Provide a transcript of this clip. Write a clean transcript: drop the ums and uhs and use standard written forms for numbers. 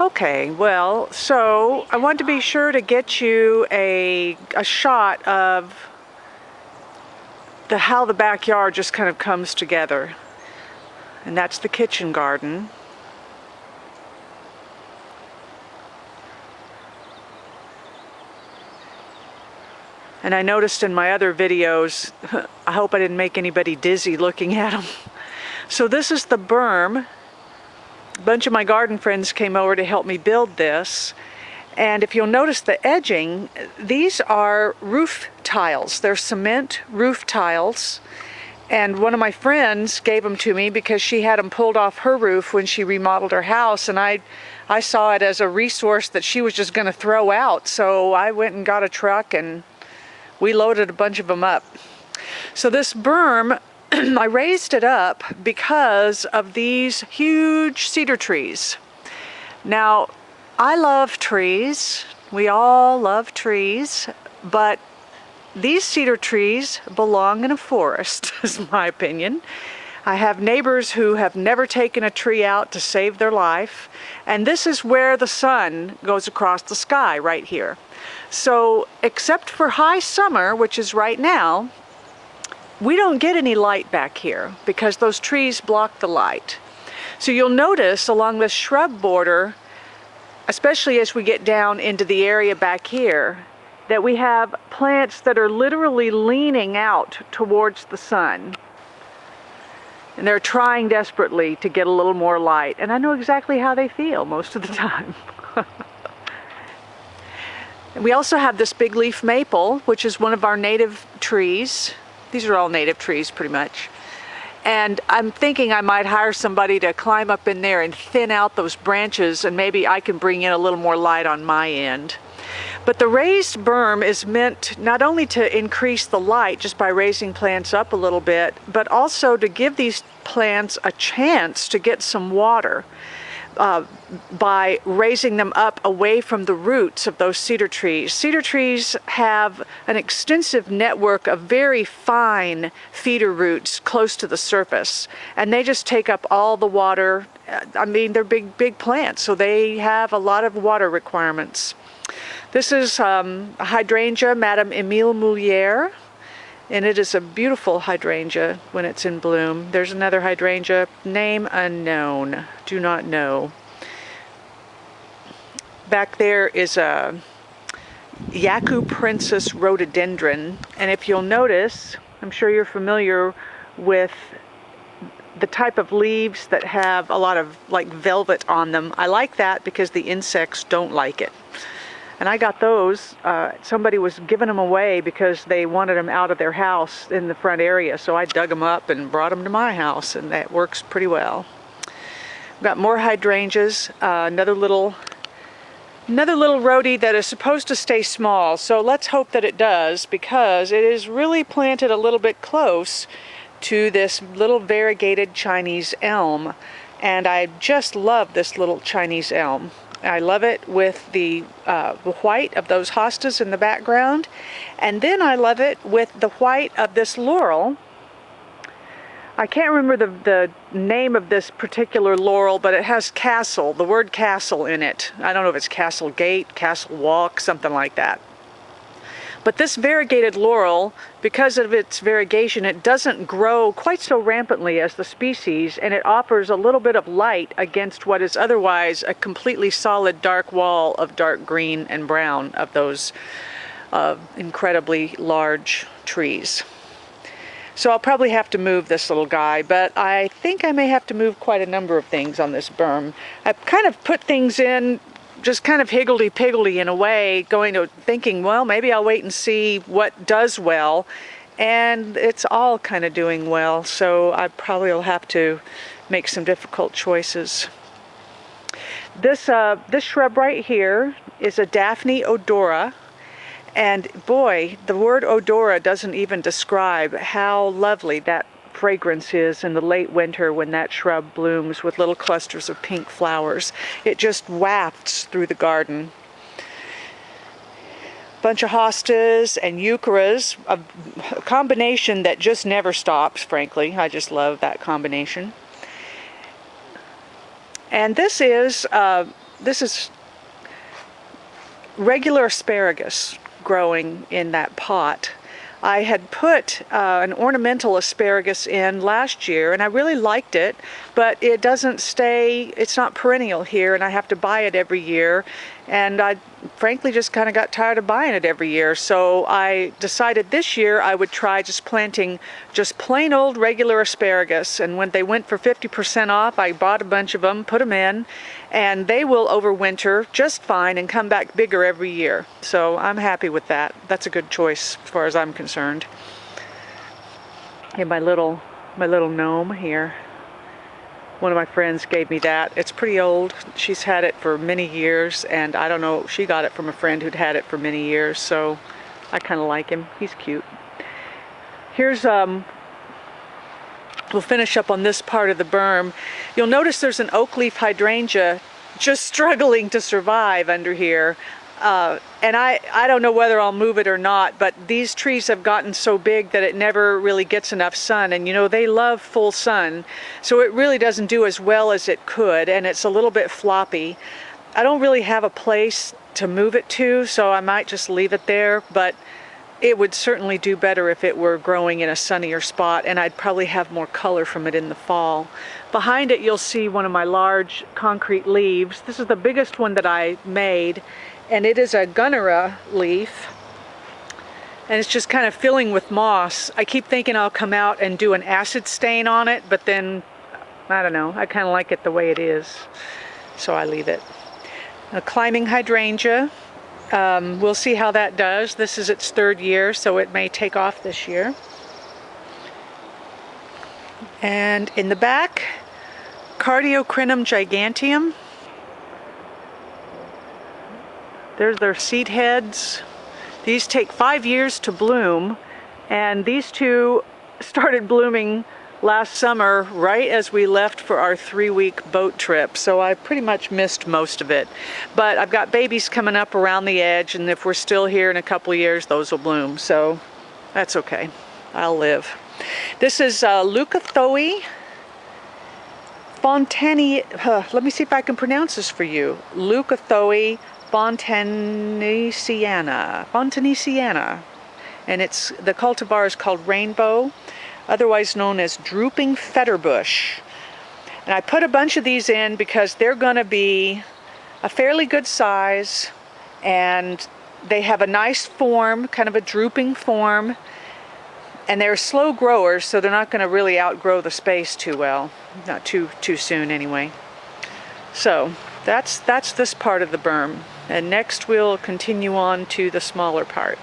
Okay, well, so I want to be sure to get you a shot of how the backyard just kind of comes together. And that's the kitchen garden. And I noticed in my other videos, I hope I didn't make anybody dizzy looking at them. So this is the berm. A bunch of my garden friends came over to help me build this. And if you'll notice the edging, these are roof tiles. They're cement roof tiles. And one of my friends gave them to me because she had them pulled off her roof when she remodeled her house. And I saw it as a resource that she was just going to throw out. So I went and got a truck and we loaded a bunch of them up. So this berm, I raised it up because of these huge cedar trees. Now, I love trees. We all love trees, but these cedar trees belong in a forest, is my opinion. I have neighbors who have never taken a tree out to save their life, and this is where the sun goes across the sky, right here. So, except for high summer, which is right now, we don't get any light back here because those trees block the light. So you'll notice along this shrub border, especially as we get down into the area back here, that we have plants that are literally leaning out towards the sun. And they're trying desperately to get a little more light. And I know exactly how they feel most of the time. We also have this big leaf maple, which is one of our native trees. These are all native trees pretty much. And I'm thinking I might hire somebody to climb up in there and thin out those branches, and maybe I can bring in a little more light on my end. But the raised berm is meant not only to increase the light just by raising plants up a little bit, but also to give these plants a chance to get some water by raising them up away from the roots of those cedar trees. Cedar trees have an extensive network of very fine feeder roots close to the surface, and they just take up all the water. I mean, they're big plants, so they have a lot of water requirements. This is a hydrangea, Madame Emile Moulier, and it is a beautiful hydrangea when it's in bloom. There's another hydrangea, name unknown, do not know. Back there is a Yaku Princess rhododendron, and if you'll notice, I'm sure you're familiar with the type of leaves that have a lot of like velvet on them. I like that because the insects don't like it. And I got those, somebody was giving them away because they wanted them out of their house in the front area, so I dug them up and brought them to my house, and that works pretty well. I've got more hydrangeas, another little rhodie that is supposed to stay small, so let's hope that it does, because it is really planted a little bit close to this little variegated Chinese elm, and I just love this little Chinese elm. I love it with the white of those hostas in the background, and then I love it with the white of this laurel. I can't remember the name of this particular laurel, but it has castle, the word castle in it. I don't know if it's castle gate, castle walk, something like that. But this variegated laurel, because of its variegation, it doesn't grow quite so rampantly as the species, and it offers a little bit of light against what is otherwise a completely solid dark wall of dark green and brown of those incredibly large trees. So I'll probably have to move this little guy, but I think I may have to move quite a number of things on this berm. I've kind of put things in just kind of higgledy-piggledy in a way, thinking, well, maybe I'll wait and see what does well, and it's all kind of doing well, so I probably will have to make some difficult choices. This shrub right here is a Daphne odora, and boy, the word odora doesn't even describe how lovely that fragrance is in the late winter when that shrub blooms with little clusters of pink flowers. It just wafts through the garden. Bunch of hostas and eucharas, a combination that just never stops, frankly. I just love that combination. And this is this is regular asparagus growing in that pot. I had put an ornamental asparagus in last year, and I really liked it, but it doesn't stay, it's not perennial here, and I have to buy it every year. And I frankly just kind of got tired of buying it every year. So I decided this year I would try just planting just plain old regular asparagus. And when they went for 50% off, I bought a bunch of them, put them in, and they will overwinter just fine and come back bigger every year. So I'm happy with that. That's a good choice as far as I'm concerned. And my little gnome here. One of my friends gave me that. It's pretty old. She's had it for many years, and I don't know, she got it from a friend who'd had it for many years, so I kind of like him. He's cute. Here's, we'll finish up on this part of the berm. You'll notice there's an oak leaf hydrangea just struggling to survive under here. And I don't know whether I'll move it or not, but these trees have gotten so big that it never really gets enough sun. And you know, they love full sun, so it really doesn't do as well as it could, and it's a little bit floppy. I don't really have a place to move it to, so I might just leave it there, but it would certainly do better if it were growing in a sunnier spot, and I'd probably have more color from it in the fall. Behind it, you'll see one of my large concrete leaves. This is the biggest one that I made, and it is a Gunnera leaf, and it's just kind of filling with moss. I keep thinking I'll come out and do an acid stain on it, but then, I don't know, I kind of like it the way it is, so I leave it. A climbing hydrangea. We'll see how that does. This is its third year, so it may take off this year. And in the back, Cardiocrinum giganteum. There's their seed heads. These take 5 years to bloom, and these two started blooming last summer right as we left for our 3-week boat trip, so I pretty much missed most of it. But I've got babies coming up around the edge, and if we're still here in a couple of years, those will bloom, so that's okay. I'll live. This is Leucothoe Fontani, let me see if I can pronounce this for you. Leucothoe Fontanesiana. And the cultivar is called Rainbow, otherwise known as Drooping Fetterbush. And I put a bunch of these in because they're going to be a fairly good size, and they have a nice form, kind of a drooping form, and they're slow growers, so they're not going to really outgrow the space too well, not too soon anyway. So that's this part of the berm, and next we'll continue on to the smaller part.